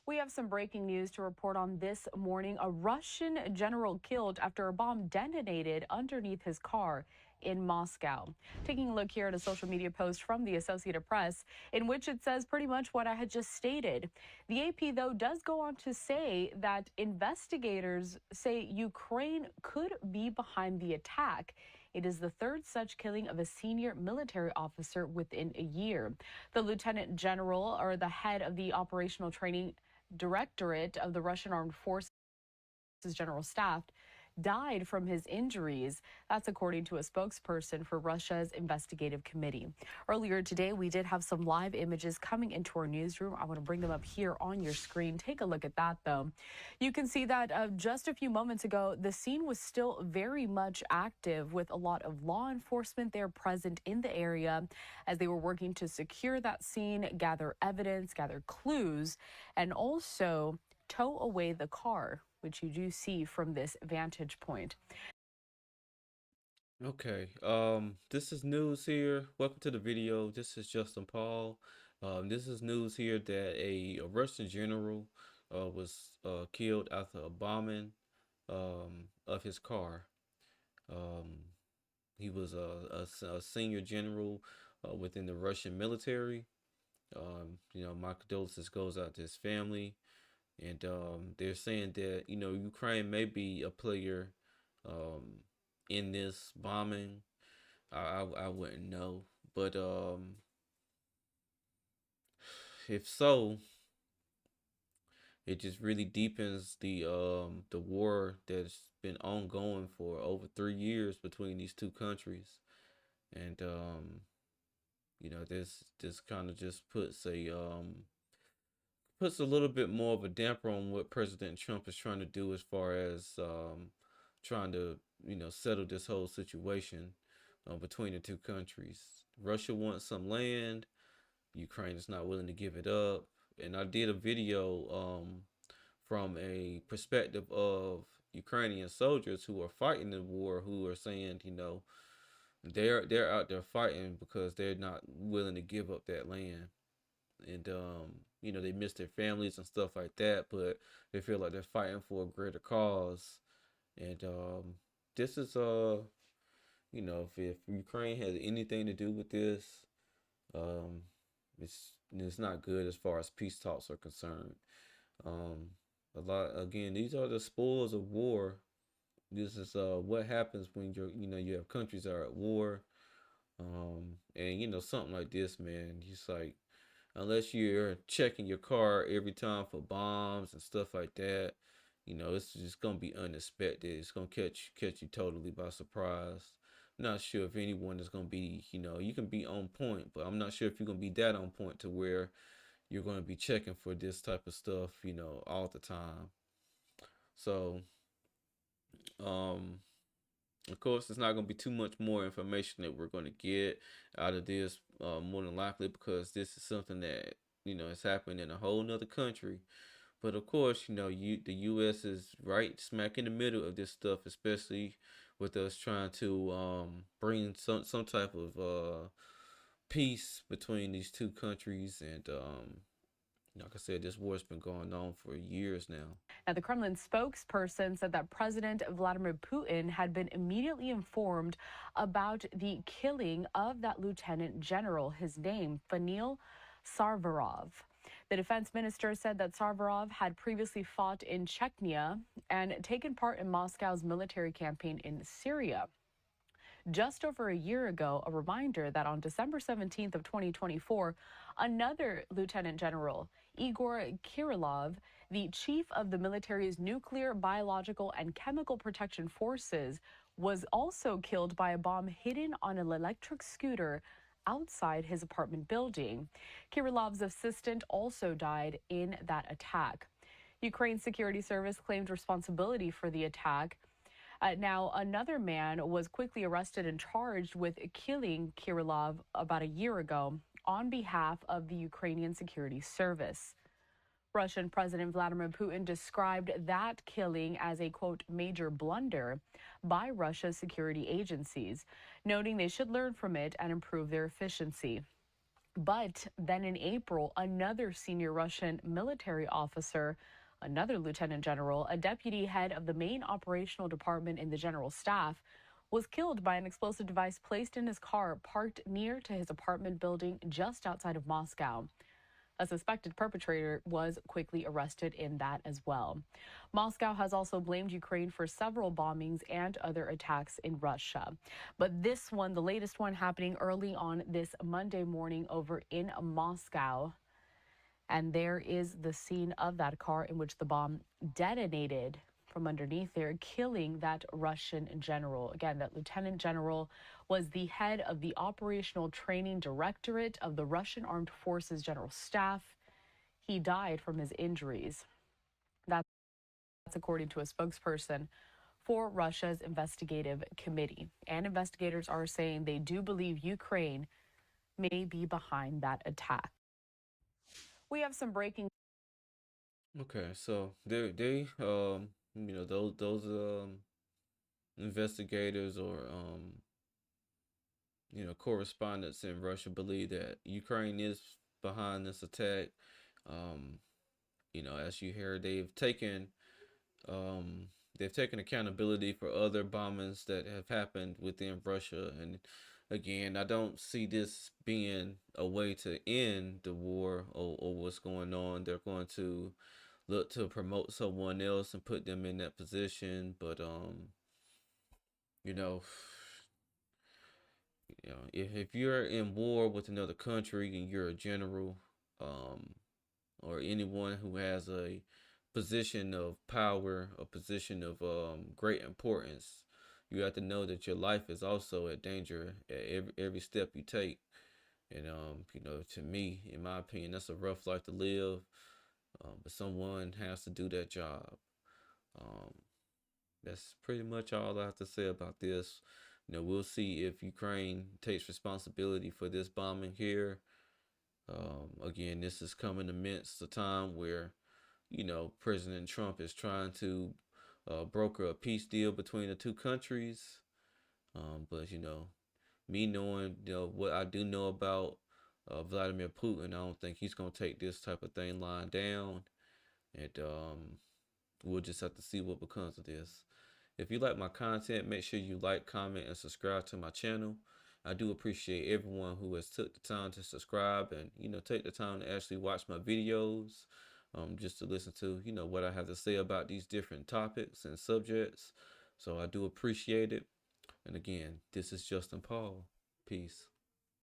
We have some breaking news to report on this morning. A Russian general killed after a bomb detonated underneath his car in Moscow. Taking a look here at a social media post from the Associated Press, in which it says pretty much what I had just stated. The AP, though, does go on to say that investigators say Ukraine could be behind the attack. It is the third such killing of a senior military officer within a year. The lieutenant general, or the head of the operational training directorate of the Russian Armed Forces General Staff, died from his injuries. That's according to a spokesperson for Russia's investigative committee. Earlier today, we did have some live images coming into our newsroom. I want to bring them up here on your screen. Take a look at that, though. You can see that just a few moments ago, the scene was still very much active with a lot of law enforcement there present in the area as they were working to secure that scene, gather evidence, gather clues, and also tow away the car, which you do see from this vantage point. Okay, this is news here. Welcome to the video. This is Justin Paul. This is news here that a Russian general was killed after a bombing of his car. Um, he was a senior general within the Russian military. My condolences goes out to his family, and they're saying that Ukraine may be a player um, in this bombing. I wouldn't know, but if so, it just really deepens the war that's been ongoing for over 3 years between these two countries, and this kind of just puts a little bit more of a damper on what President Trump is trying to do as far as trying to settle this whole situation between the two countries. Russia wants some land. Ukraine is not willing to give it up. And I did a video from a perspective of Ukrainian soldiers who are fighting the war, who are saying, they're out there fighting because they're not willing to give up that land. And they miss their families and stuff like that, but they feel like they're fighting for a greater cause. And this is if Ukraine has anything to do with this, um, it's not good as far as peace talks are concerned. Um, a lot again, these are the spoils of war. This is what happens when you have countries that are at war. And something like this, man, just like unless you're checking your car every time for bombs and stuff like that, it's just gonna be unexpected. It's gonna catch you totally by surprise. I'm not sure if anyone is gonna be, you can be on point, but I'm not sure if you're gonna be that on point to where you're gonna be checking for this type of stuff, all the time. So, um, of course, there's not going to be too much more information that we're going to get out of this, more than likely, because this is something that is happening in a whole nother country. But of course, the U.S. is right smack in the middle of this stuff, especially with us trying to bring some type of peace between these two countries. And like I said, this war's been going on for years now. Now, the Kremlin spokesperson said that President Vladimir Putin had been immediately informed about the killing of that lieutenant general, his name, Fanil Sarvarov. The defense minister said that Sarvarov had previously fought in Chechnya and taken part in Moscow's military campaign in Syria. Just over a year ago, a reminder that on December 17th of 2024, another Lieutenant General, Igor Kirillov, the chief of the military's nuclear, biological, and chemical protection forces, was also killed by a bomb hidden on an electric scooter outside his apartment building. Kirillov's assistant also died in that attack. Ukraine's security service claimed responsibility for the attack. Now, another man was quickly arrested and charged with killing Kirillov about a year ago on behalf of the Ukrainian Security Service. Russian President Vladimir Putin described that killing as a, quote, major blunder by Russia's security agencies, noting they should learn from it and improve their efficiency. But then in April, another senior Russian military officer, another lieutenant general, a deputy head of the main operational department in the general staff, was killed by an explosive device placed in his car parked near to his apartment building just outside of Moscow. A suspected perpetrator was quickly arrested in that as well. Moscow has also blamed Ukraine for several bombings and other attacks in Russia. But this one, the latest one, happening early on this Monday morning over in Moscow. And there is the scene of that car in which the bomb detonated from underneath there, killing that Russian general. Again, that lieutenant general was the head of the Operational Training Directorate of the Russian Armed Forces General Staff. He died from his injuries. That's according to a spokesperson for Russia's investigative committee. And investigators are saying they do believe Ukraine may be behind that attack. We have some breaking. Okay, so those investigators or correspondents in Russia believe that Ukraine is behind this attack. Um, as you hear, um, they've taken accountability for other bombings that have happened within Russia. And again, I don't see this being a way to end the war or what's going on. They're going to look to promote someone else and put them in that position. But you know, if you're in war with another country and you're a general, um, or anyone who has a position of power, a position of great importance, you have to know that your life is also at danger at every step you take. And to me, in my opinion, that's a rough life to live. But someone has to do that job. Um, that's pretty much all I have to say about this. We'll see if Ukraine takes responsibility for this bombing here. Again, this is coming amidst a time where, President Trump is trying to broker a peace deal between the two countries. But me knowing what I do know about Vladimir Putin, I don't think he's gonna take this type of thing lying down. And we'll just have to see what becomes of this. If you like my content, make sure you like, comment, and subscribe to my channel. I do appreciate everyone who has took the time to subscribe and take the time to actually watch my videos, just to listen to what I have to say about these different topics and subjects. So I do appreciate it. And again, this is Justin Paul. Peace.